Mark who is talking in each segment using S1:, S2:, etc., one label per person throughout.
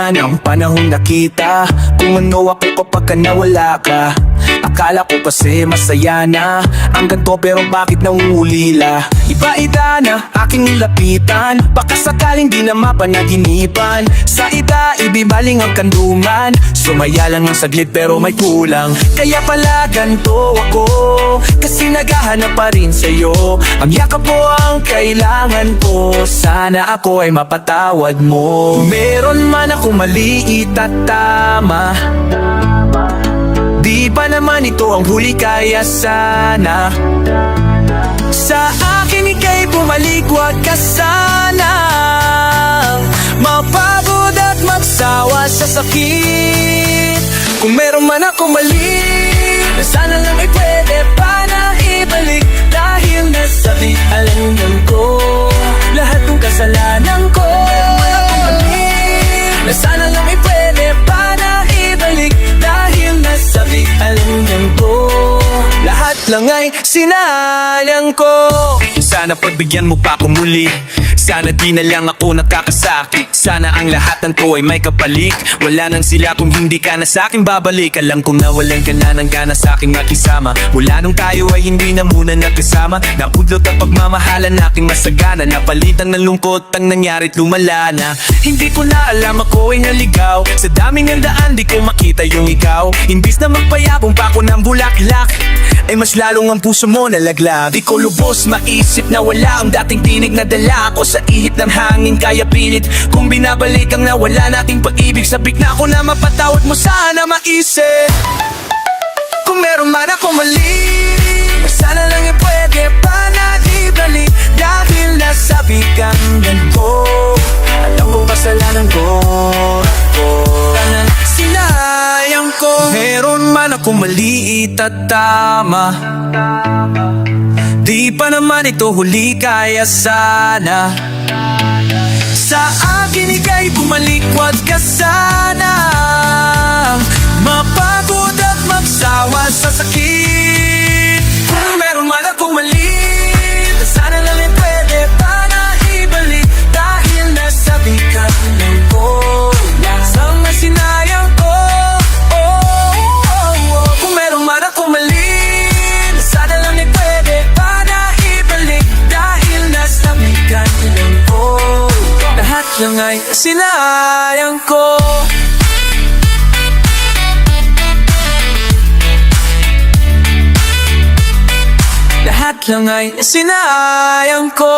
S1: naman ang panahon nakita kung ano ako kapag ka nawala ka. Akala ko kasi masaya na ang ganto, pero bakit nangungulila? Iba-ida na aking nilapitan, baka sakaling di na mapanaginipan. Sa ida, ibibaling ang kanduman, sumaya lang ng saglit pero may kulang. Kaya pala ganto ako, kasi naghahanap pa rin sa'yo. Ang yakap mo ang kailangan ko, sana ako ay mapatawad mo. Meron man ako maliit at tama, di ba naman ito ang huli, kaya sana sa akin ika'y bumalik. Huwag ka sana mapagod at magsawa sa sakit. Kung meron man ako mali, na sana lang ay pwede pa na ibalik. Dahil nasabi alam ko lahat ng kasalanan ko. Kung meron man ako mali, na sana lang ay pwede pa na ibalik. Dahil nasabi alam ko lahat lang ay sinayang ko. Sana pagbigyan mo pa ako muli, sana di na lang ako nakakasakit. Sana ang lahat ng to ay may kapalit. Wala nang sila kung hindi ka na sa'kin babalik. Alam kong nawalan ka na ng gana sa'king makisama. Mula nung tayo ay hindi na muna nagkasama. Napudlot ang pagmamahalan nating masagana. Napalitan ng lungkot ang nangyarit lumala na. Hindi ko na alam ako ay naligaw, sa daming ng daan di ko makita yung ikaw. Imbis na magpayabong pa ako ng bulaklak, ay mas lalong ang puso mo nalaglag. Di ko lubos maisip na wala ang dating tinig na dala ako sa ihip ng hangin. Kaya pilit kung binabalik ang nawala nating pag-ibig. Sabik na ako na mapatawad mo, sana maisip. Kung meron man ako mali, sana lang ay pwede pa na ibalik. Dahil nasabi kang ganito, alam kong kasalanan ko, sana sinayang ko. Meron man ako maliit at tama, di pa naman ito huli, kaya sana sa akin ika'y bumalik. Huwag ka sana mapagod at magsawa sa sakit. Kung meron man akong mali, sana lang ay pwede pa na ibalik. Dahil nasabi ka lang ko lasang na sinayang ko. Kung meron man akong mali, sana lang ay pwede pa na ibalik. Dahil nasabi ka lang ko lahat lang ay sinayang ko. Lahat lang ay sinayang ko.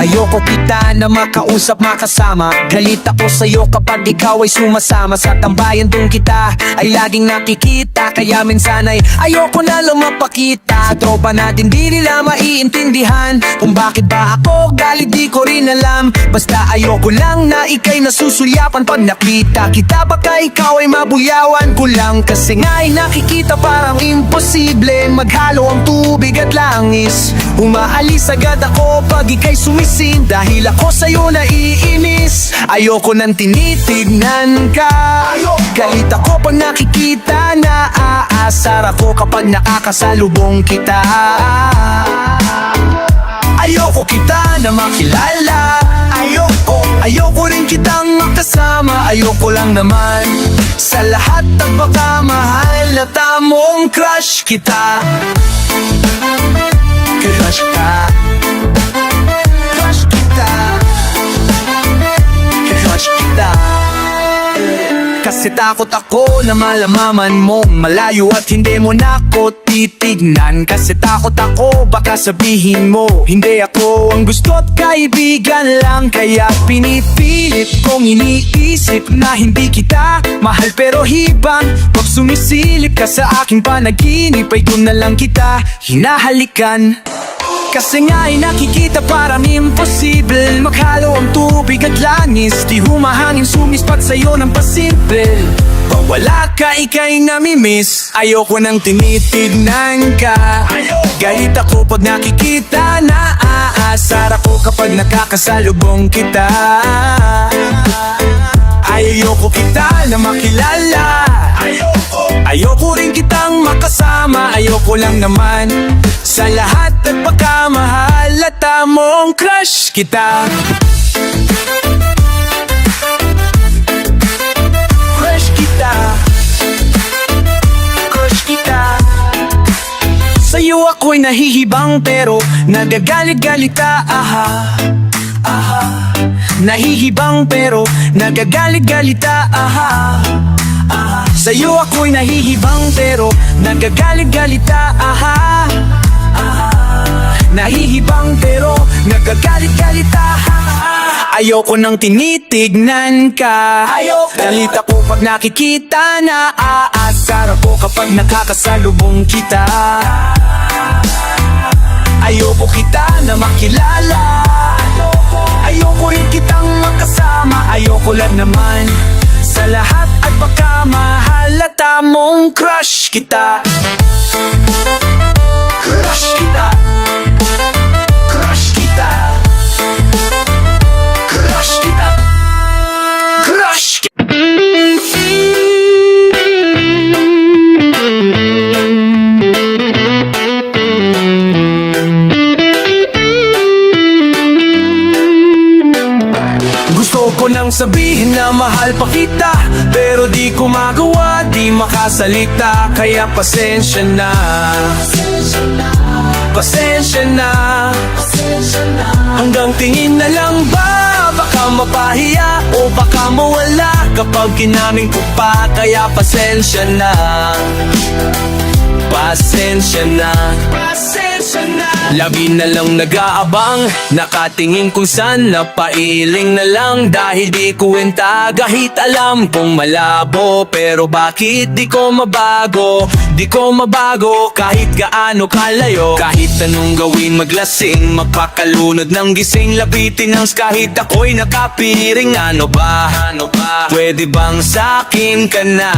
S1: Ayoko kita na makausap, makasama. Galit ako sa'yo kapag ikaw ay sumasama. Sa tambayan dong kita ay laging nakikita, kaya minsan ay ayoko na lang mapakita. Tropa natin di nila maiintindihan kung bakit ba ako galit, di ko rin alam. Basta ayoko lang na ika'y nasusulyapan pag nakita kita. Baka ikaw ay mabuyawan ko lang, kasi nga'y nakikita parang imposible maghalo ang tubig at langis. Umaalis agad ako pag ika'y sumisin, dahil ako sa'yo naiinis. Ayoko nang tinitignan ka, galit ako pag nakikita. Naaasar ako kapag nakakasalubong kita. Ayoko kita na makilala, ayoko rin kitang makasama. Ayoko lang naman sa lahat ng pagkamahal na tamong crush kita. Crush ka, crush kita, crush kita. Kasi takot ako na malamaman mong malayo at hindi mo na ako titignan. Kasi takot ako baka sabihin mo hindi ako ang gusto't kaibigan lang. Kaya pinipilit kong iniisip na hindi kita mahal pero hibang. Pag sumisilip ka sa aking panaginip ay doon na lang kita hinahalikan. Kasi nga ay nakikita parang imposible maghalo ang tubig at langis. Di humahangin sumispat sa'yo ng pasimple. Pag wala ka ika'y namimiss, ayoko nang tinitignan ka. Galit ako pag nakikita, naaasar ako kapag nakakasalubong kita. Ayoko kita na makilala, ayoko Ayoko rin kitang makasama, ayoko lang naman sa lahat at pagkamahal at tamong crush kita. Crush kita, crush kita. Sa'yo ako'y nahihibang pero nagagalit-galita, aha, aha. Nahihibang pero nagagalit-galita, aha, aha. Sa'yo ako'y nahihibang pero nagagalit-galita, aha, aha. Nahihibang pero nagagalit-galita, aha. Ayoko nang tinitignan ka, ayoko. Galita ko pag nakikita na aasar ako kapag nakakasalubong kita. Ayoko kita na makilala, ayoko rin kitang makasama, ayoko lang naman sa lahat at pagkamahal at tamong crush kita. Crush kita, crush kita, crush kita, crush kita. Gusto ko nang sabihin na mahal pa kita, pero di ko magawa, di makasalita. Kaya pasensya na, pasensya na. Hanggang tingin na lang ba, baka mapahiya o baka mawala kapag ginamit ko pa. Kaya pasensya na, pasensya na, pasensya na. Lagi na lang nag-aabang, nakatingin kung saan, napailing na lang dahil di kuwenta. Kahit alam kong malabo, pero bakit di ko mabago? Di ko mabago kahit gaano kalayo. Kahit anong gawin, maglasing, magpakalunod ng gising, labitin ang kahit ako'y nakapiring. Ano ba? Ano ba? Pwede bang sa'kin ka na?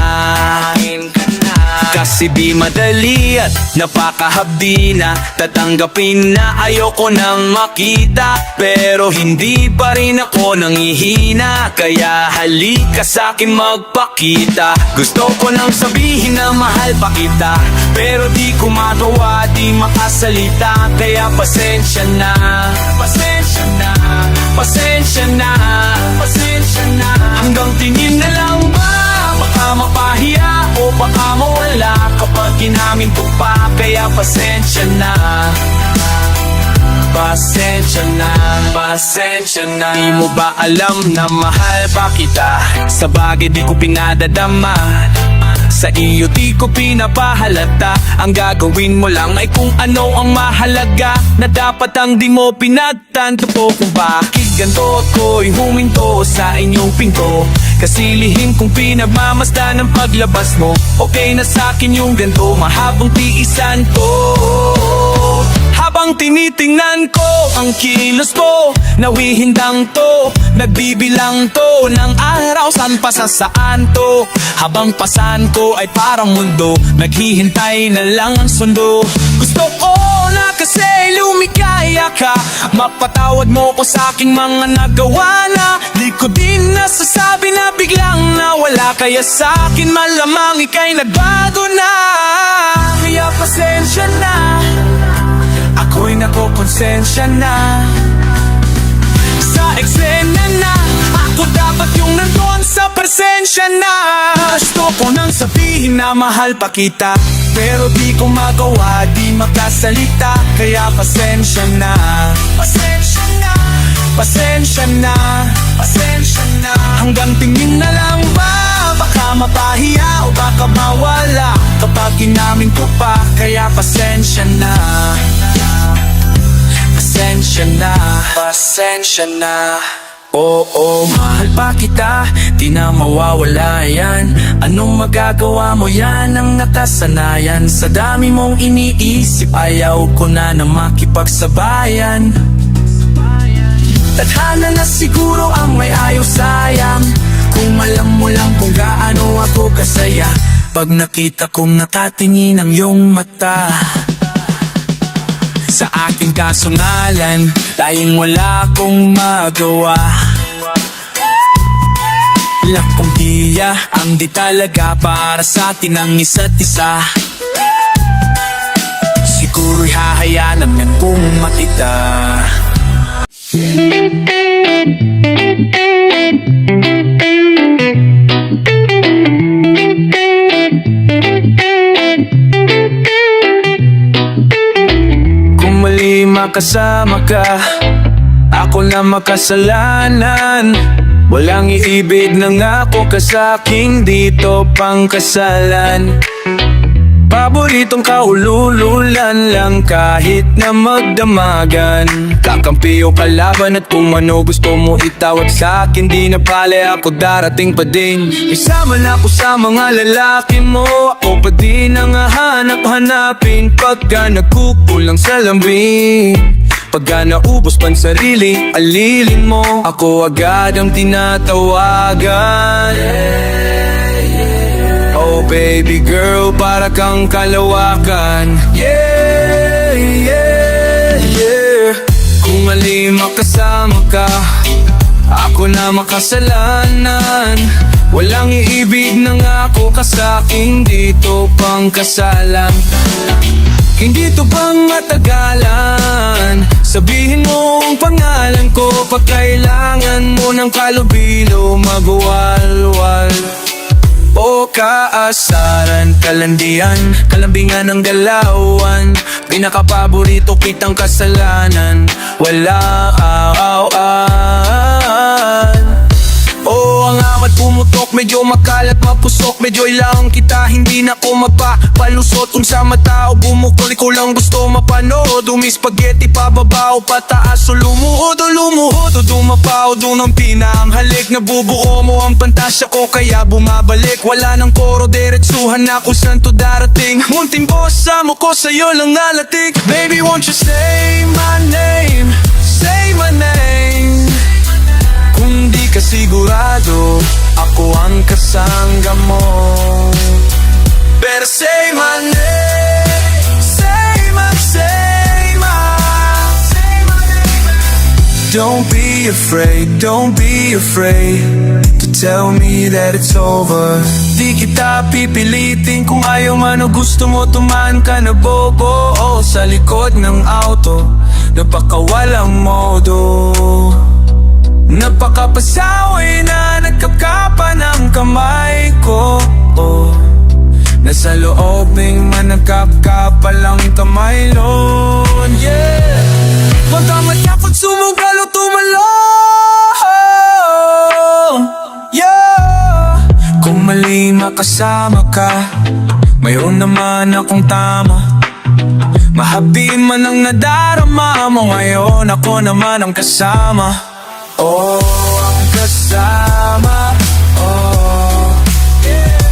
S1: Kasi di madali at napakahabdi na tatanggapin na ayoko nang makita, pero hindi pa rin ako nangihina. Kaya halika sa'kin magpakita. Gusto ko nang sabihin na mahal pa kita, pero di ko magawa, di makasalita. Kaya pasensya na, pasensya na, pasensya na, pasensya na. Hanggang tingin na lang ba, baka mapahiya o baka mawala kapag ginamit ko pa. Kaya pasensya na, pasensya na, pasensya na. Di mo ba alam na mahal pa kita? Sa bagay di ko pinadadama, sa iyo di ko pinapahalata. Ang gagawin mo lang ay kung ano ang mahalaga, na dapat ang di mo pinagtanto po kung bakit ganto ako'y huminto sa inyong pinto. Kasi lihim kong pinagmamasdan ng paglabas mo. Okay na sa'kin yung ganto, mahabang tiisan ko. Habang tinitingnan ko ang kilos mo, nawihindang to, nagbibilang to ng araw, saan pa sa saan to. Habang pasan ko ay parang mundo, naghihintay na lang ang sundo. Gusto ko na kasi lumikaya ka, mapatawad mo ko sa aking mga nagawa na di ko din nasasabi na biglang nawala. Kaya sa akin malamang ika'y nagbago na. Kaya pasensya na, ako'y nakokonsensya na. Sa eksena na, ako dapat yung nandun sa presensya na. Gusto ko nang sabihin na mahal pa kita, pero di ko magawa, di makasalita. Kaya pasensya na, pasensya na, pasensya na, pasensya na. Hanggang tingin na lang ba, baka mapahiya o baka mawala kapag inamin ko pa. Kaya pasensya na, pasensya na, pasensya na. Oo, mahal pa kita, di na mawawala yan. Anong magagawa mo, yan ang nakasanayan. Sa dami mong iniisip, ayaw ko na makipagsabayan. Tadhana na siguro ang may ayaw sayang. Kung alam mo lang kung gaano ako kasaya pag nakita kong nakatingin ang iyong mata. Sa aking kasungalan, dahil wala akong magawa. Lakong tiya ang di talaga para sa atin ang isa't isa. Siguro'y hahayaan naman kung makita. Kung mali makasama ka, ako na makasalanan. Walang iibig ng ako ka sa'king dito pang kasalan. Paboritong kahulululan lang kahit na magdamagan. Kakampi o kalaban at kung ano gusto mo itawag sa'kin, di na pala ako darating pa din. Isama na ako sa mga lalaki mo, ako pa din ang hahanap-hanapin pagka nagkukulang sa lambing. Pagka naubos pan sarili, alilin mo, ako agad ang tinatawagan. Oh baby girl, para kang kalawakan. Yeah, yeah, yeah. Kung mali makasama ka, ako na makasalanan. Walang iibig ng ako ka sa'king dito pang kasalan. Hindi to bang matagalan? Sabihin mo ang pangalan ko pag kailangan mo ng kalubilo magwalwal. O kaasaran, kalandian, kalambingan ng galawan. Pinakapaborito kitang kasalanan, wala aw-awan. Oh, ang amat pumutok, medyo makalat, mapusok. Medyo ilang kita, hindi na ko mapapalusot. Kung sa mata o bumukol, ikaw lang gusto mapanood. Spaghetti pababa o pataas o lumuhod o lumuhod o dumapaw doon ang pinanghalik. Nabubuo mo ang pantasya ko kaya bumabalik. Wala nang koro, diretsuhan na kung saan to darating. Munting bossa mo ko sa'yo lang nalatik. Baby, won't you say my name? Say my name. Kung di ka sigurado, ako ang kasangga mo. Better say my name. Say my name. Don't be afraid, don't be afraid to tell me that it's over. Di kita pipilitin kung ayaw man o gusto mo, tumaan ka na bobo. O sa likod ng auto, napakawalang modo. Napakapasaway na nagkapkapan ang kamay ko. Nasa loobing man nagkapkapal ang tamaylon. Yeah, pagkamat ka pag sumugal o tumalon. Yeah, kung mali makasama ka, mayroon naman akong tama. Mahabin man ang nadarama mo, ngayon ako naman ang kasama. Oh, ang kasama. Oh, yeah.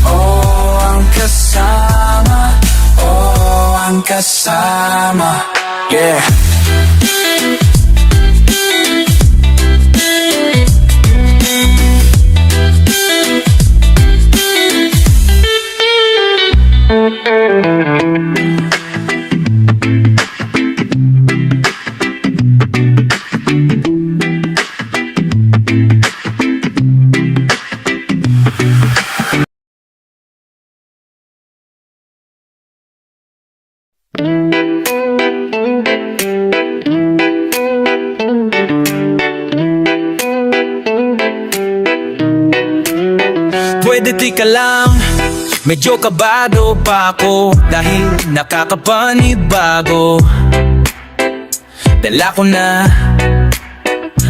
S1: Oh, ang kasama. Oh, ang kasama. Yeah. Pwede tika lang, medyo kabado pa ako dahil nakakapanibago. Dala ko na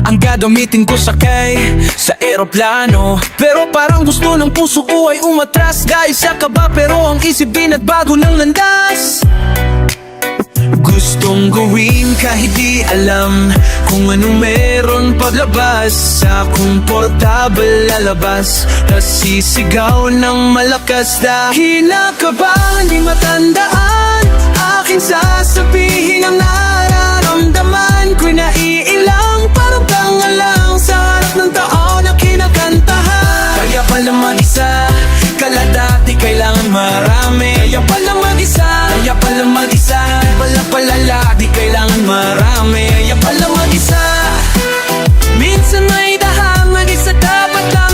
S1: ang gagamitin ko sakay sa eroplano, pero parang gusto ng puso ko ay umatras dahil sa kaba, pero ang isip din at bago ng landas. Gustong gawin kahit di alam kung anong meron paglabas. Sa komportable lalabas, nasisigaw ng malakas dahil nakabahan, di matandaan. Aking sasabihin ang nararamdaman ko'y naiilang, parang tangalang sa harap ng tao na kinakantahan. Kaya pala mag-isa, kala dati kailangan marami. Kaya pala mag-isa, kaya pala mag-isa, pala palala, di kailangan marami. Kaya pala mag-isa, minsan may dahang mag-isa dapat lang.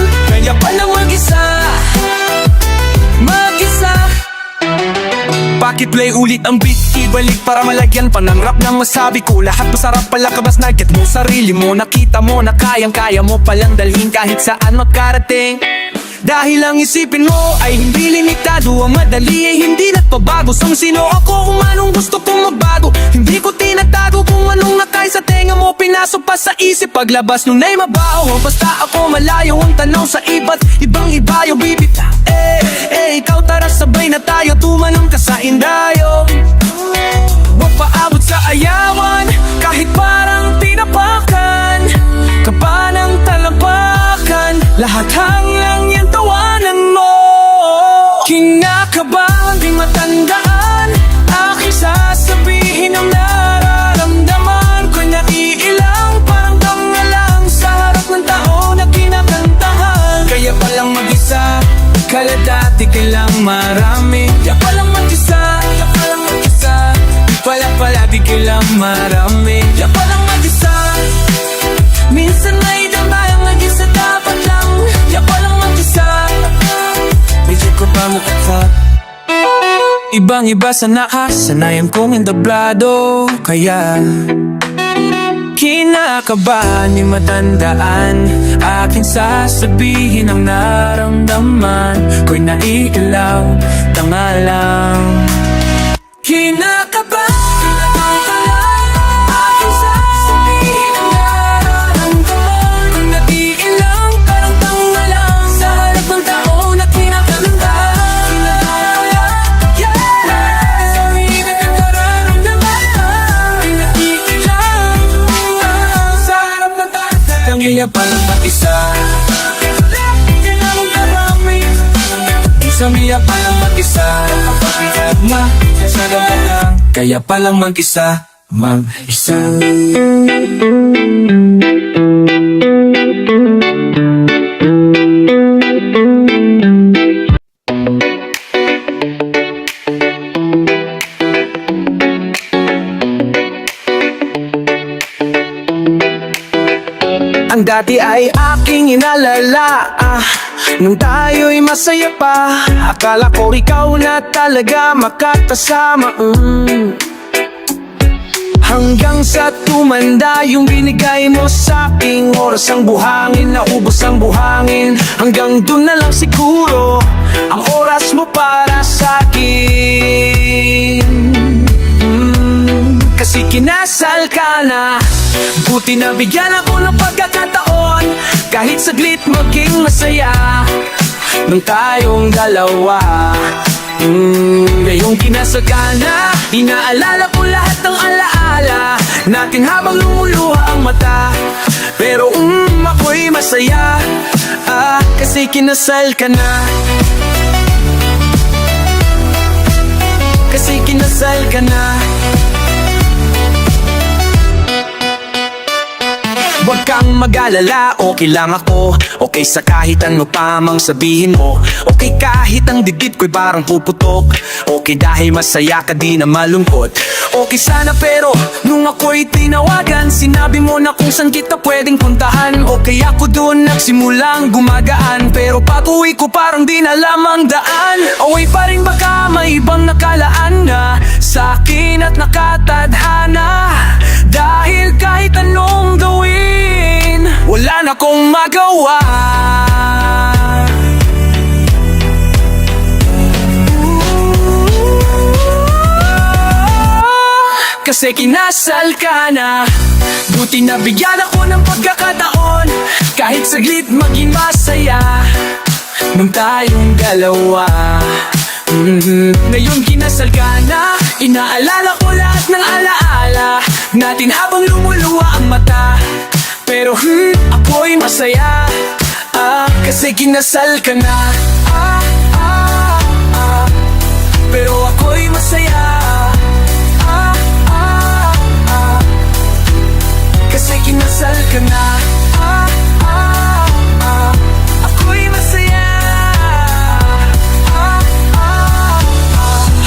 S1: Pakiplay ulit ang beat, ibalik para malagyan pa ng rap ng masabi ko. Lahat masarap pala kabas na get mo sarili mo. Nakita mo na kayang-kaya mo palang dalhin kahit saan magkarating. Dahil ang isipin mo ay hindi limitado, ang madali ay hindi nagpabago. Sang sino ako kung anong gusto kong magbago. Hindi ko tinatago kung anong nakay sa tenga mo. Pinasok pa sa isip paglabas nung na'y mabaho. Basta ako malayo ang tanaw sa iba't ibang iba yung bibit. Ikaw tara sabay na tayo tumanong ka sa indayo. Huwag paabot sa ayawan kahit parang tinapakan ka pa ng talapakan. Lahat hanglang yan tawanan mo. Kinakabahan di matandaan, aking sasabihin ang nararamdaman ko'y naiilang parang tangalang sa harap ng tao na kinakantahan. Kaya palang mag-isa, kala dati kailang marami. Kaya palang mag-isa, kaya palang mag-isa, di pala di kailang marami. Kaya palang mag-isa, minsan may dambayang mag-isa dapat lang. Kaya palang mag-isa, medyo ko pa mukha. Ibang iba sa nakasanayan kong entablado. Kaya kinakabahan ni matandaan, aking sasabihin ang naramdaman ko'y naiilaw, tanga lang. Kinakabahan, aking sasabihin ang nararamdaman ko'y naiilaw, parang tanga lang sa harap ng tao na kinakantahan. Sabihin ang nararamdaman ko'y naiilaw sa harap ng tao. Tangiya palang mag-isa, kailangan marami. Isamiya palang mag-isa, kaya palang mag-isa, mag-isa. Ang dati ay aking inalala, nung tayo'y masaya pa. Akala ko ikaw na talaga makatasama, hanggang sa tumanda yung binigay mo sa aking oras. Ang buhangin, naubos ang buhangin. Hanggang dun na lang siguro ang oras mo para sa akin. Kasi kinasal ka na, buti na bigyan ako ng pagkakataon. Kahit saglit maging masaya nung tayong dalawa. Ngayong kinasal ka na, inaalala ko lahat ng alaala natin habang lumuluha ang mata. Pero ako'y masaya, kasi kinasal ka na. Kasi kinasal ka na. Huwag kang mag-alala, okay lang ako. Okay sa kahit ano pa mang sabihin mo. Okay kahit ang dibdib ko'y parang puputok. Okay dahil masaya ka di na malungkot. Okay sana pero nung ako'y tinawagan, sinabi mo na kung saan kita pwedeng puntahan. Okay ako doon nagsimulang gumagaan, pero pag-uwi ko parang di na lamang daan. Away pa rin baka may ibang nakalaan na sa akin at nakatadhana. Dahil kahit anong gawin, wala na akong magawa. Kasi kinasal ka na, buti na bigyan ako ng pagkakataon. Kahit saglit maging masaya nung tayong dalawa. Ngayon kinasal ka na, inaalala ko lahat ng alaala natin habang lumuluwa ang mata. Pero ako'y masaya, kasi kinasal ka na. Pero ako'y masaya, kasi kinasal ka na. Ako'y masaya,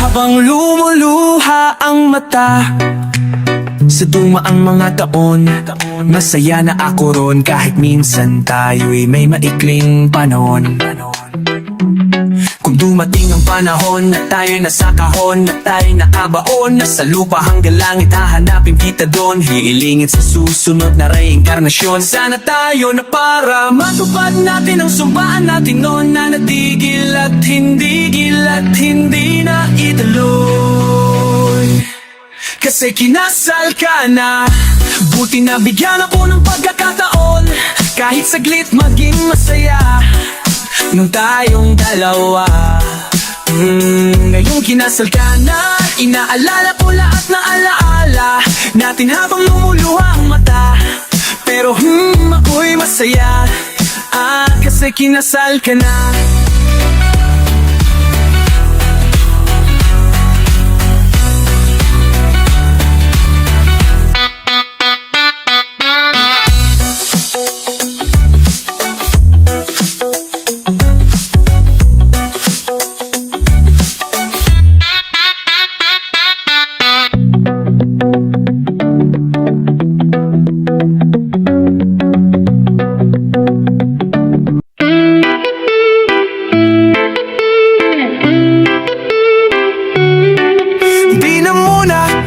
S1: habang lumuluha ang mata. Sa dumaang mga taon, masaya na ako ron. Kahit minsan tayo'y may maikling panahon. Kung dumating ang panahon na tayo'y nasa kahon, na tayo'y nakabaon, nasa lupa hanggang langit, hahanapin kita doon, hiilingin sa susunod na reinkarnasyon. Sana tayo na para matupad natin ang sumpaan natin noon, na natigil at hindi na ituloy. Kasi kinasal ka na, buti na bigyan ako ng pagkakataon, kahit saglit maging masaya nung tayong dalawa. Ngayong kinasal ka na, inaalala ko lahat na alaala natin habang lumuluha ang mata. Pero ako'y masaya, kasi kinasal ka na.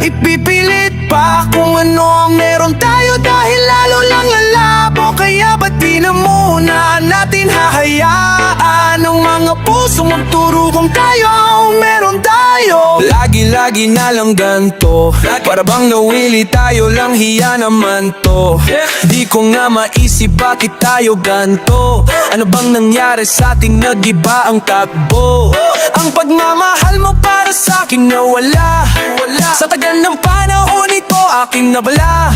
S1: Ipipilit pa kung ano ang meron tayo, dahil lalo lang lalabo. Kaya ba't di na muna natin hahayaan ang mga puso magturo kung tayo ang meron tayo? Lagi na lang ganto, para bang nawili tayo lang, hiya naman to. Di ko nga maisip bakit tayo ganto. Ano bang nangyari sa ating nag-iba ang takbo? Ang pagmamahal mo para sa akin nawala, sa tagal ng panahon ito aking nabala.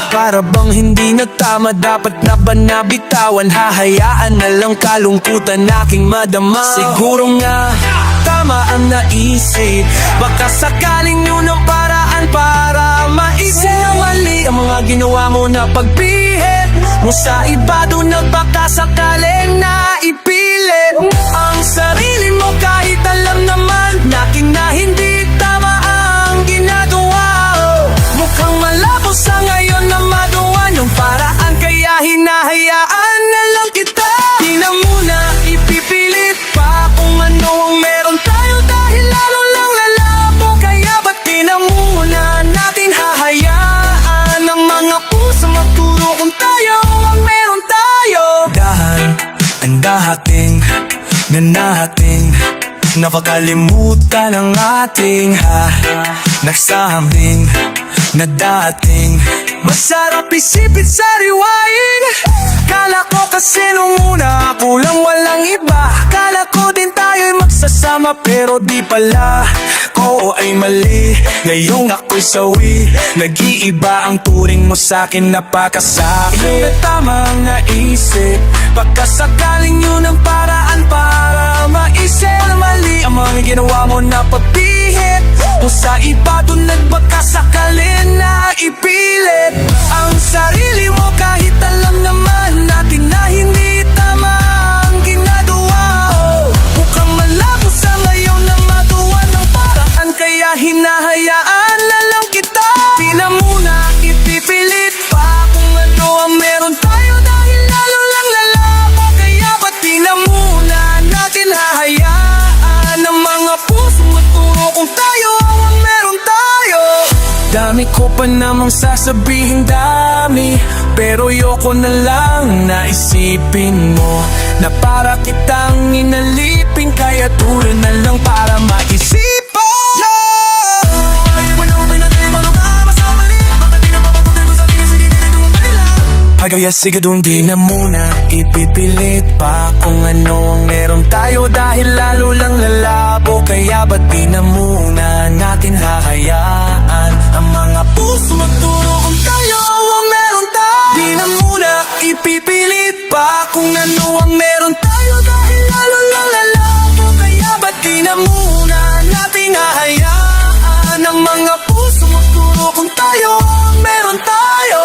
S1: Para bang hindi nagtama, dapat na ba nabitawan? Hahayaan na lang kalungkutan aking madama. Siguro nga tama ang naisip, baka sakaling yun ang paraan para maisip na mali ang mga ginawa mo na pagpihit mo sa iba. Doon na baka sakaling na ipilit ang sarili mo, kahit alam naman natin na hindi tama ang ginagawa. Mukhang malabo sa ngayon na maduwan yung paraan, kaya hinahayaan na lang kita. Di na muna ipipilit pa kung ano ang meron tayo, dahil lalo lang lalabo. Kaya ba't di na muna natin hahayaan ang mga puso magturo kung tayo ang meron tayo? Ang dahating na natin, napakalimutan ang ating nagsambing na dating. Masarap isipin sa riwain, kala ko kasi nung una ako lang walang iba. Kala ko din tayo'y magsasama, pero di pala ko ay mali. Ngayong ako'y sawi, nag-iiba ang turing mo sa'kin, napakasakit. Na tama ang naisip, baka sakaling yun ang paraan para maisip na mali ang mga ginawa mo na pagpihit kung sa iba. Doon nagbaka sakalin na ipilit ang sarili mo, kahit alam naman natin na hindi tama ang ginagawa. Mukhang malabo sa ngayon na magawa ng paraan, kaya hinahayaan na lang kita. Di na muna ipipilit pa kung ano ang meron tayo, dahil lalo lang lalabo. Kaya ba't di na muna natin hahayaan ang mga puso magturo kung tayo ang meron tayo? Dami ko pa namang sasabihin, dami, pero yoko na lang na isipin mo na para kitang inalipin. Kaya tuloy na lang para maisip mo. Kaya sige dun, di na muna ipipilit pa kung ano ang meron tayo, dahil lalo lang lalabo. Kaya ba't di na muna natin hahayaan ang mga puso magturo kung tayo ang meron tayo? Di na muna ipipilit pa kung ano ang meron tayo, dahil lalo lang lalabo. Kaya ba't di na muna natin hahayaan ang mga puso magturo kung tayo ang meron tayo?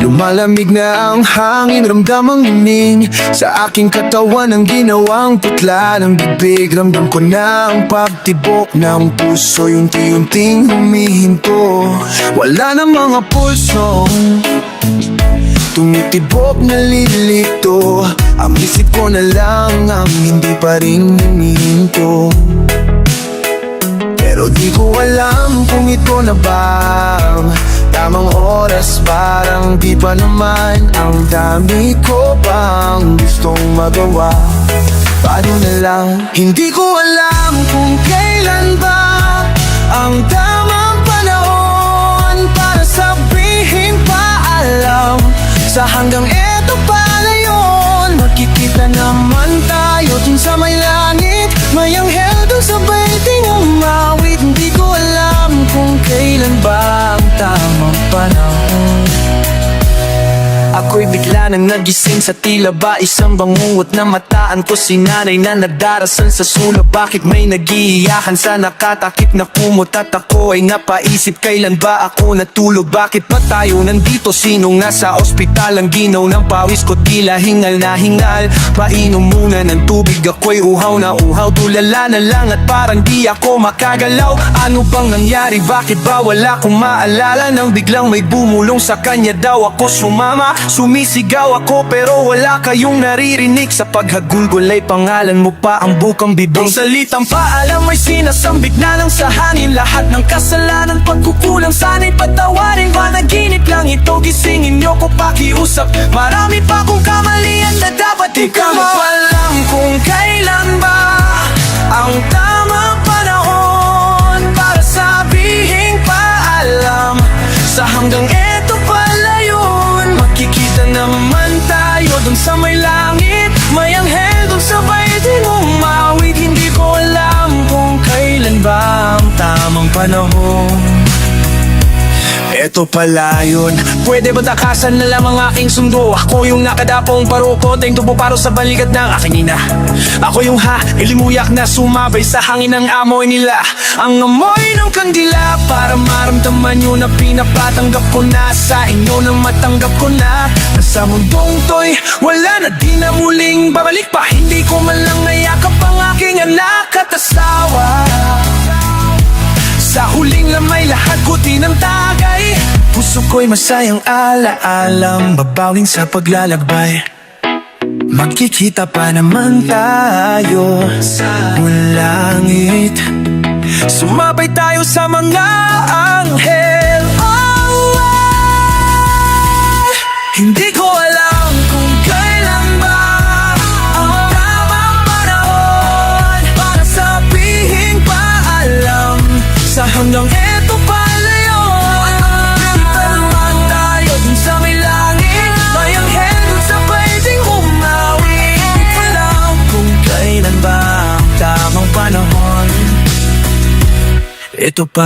S1: Lumalamig na ang hangin, ramdamang ining sa aking katawan ang ginawang putla ng bibig. Ramdam ko na ang pagtibok ng puso, unti-unting humihinto. Wala na mga pulsong tumitibok na lilito. Ang isip ko na lang ang hindi pa rin hinihinto. Pero di ko alam kung ito na bang tamang oras, parang di pa naman. Ang dami ko bang gustong magawa, paano na lang? Hindi ko alam kung kailan ba ang tamang panahon para sabihin paalam. Sa hanggang eto pala yun, magkikita naman tayo dun sa may langit. May anghel dun sa baiting umawit. Hindi ko alam kung kailan ba ang tamang panahon. Ako'y bigla nang nagising sa tila ba isang bangungot na mataan ko si nanay na nadarasal sa sulok. Bakit may nagiiyakan sa nakatakip na kumot at ako ay napaisip kailan ba ako natulog? Bakit pa tayo nandito? Sinong nasa ospital? Ang ginaw ng pawis ko tila hingal na hingal. Painom muna ng tubig, ako'y uhaw na uhaw. Tulala na lang at parang di ako makagalaw. Ano bang nangyari? Bakit ba wala kong maalala? Nang biglang may bumulong sa kanya daw ako sumama. Sumisigaw ako pero wala kayong naririnig. Sa paghagulgol ay pangalan mo pa ang bukang bibig. Ang salitang paalam ay sinasambit na lang sa hangin. Lahat ng kasalanan, pagkukulang sana'y patawarin. Panaginip lang ito, gisingin niyo ko pakiusap. Marami pa kong kamalian na dapat ikaw alam kung kailan ba ang tamang panahon para sabihin paalam. Sa hanggang eto pala yun, makikita naman tayo dun sa may langit. May anghel dun sa baiting umawit. Hindi ko alam kung kailan ba ang tamang panahon. Eto pala yun, pwede ba takasan na lang ang aking sundo? Ako yung nakadapong paruko, tayong tubo paro sa balikat ng aking ina. Ako yung ilimuyak na sumabay sa hangin ng amoy nila. Ang amoy ng kandila para maramdaman nyo na pinapatanggap ko na. Sa inyo nang matanggap ko na sa mundong to'y wala na di na muling babalik pa. Hindi ko man lang nayakap ang aking anak at asawa. Sa huling lamay lahat kuti ng tagay. Puso ko'y masayang ala-alang babawing sa paglalakbay. Magkikita pa naman tayo sa langit. Sumabay tayo sa mga anghel. Oh, hindi ko alam kung kailan ba ang tamang panahon para sabihin paalam. Sa hanggang eto pala yun, kita naman tayo dun sa may langit. May anghel dun sa baiting umawit. Hindi ko alam kung kailan ba ang tamang panahon. Ito pa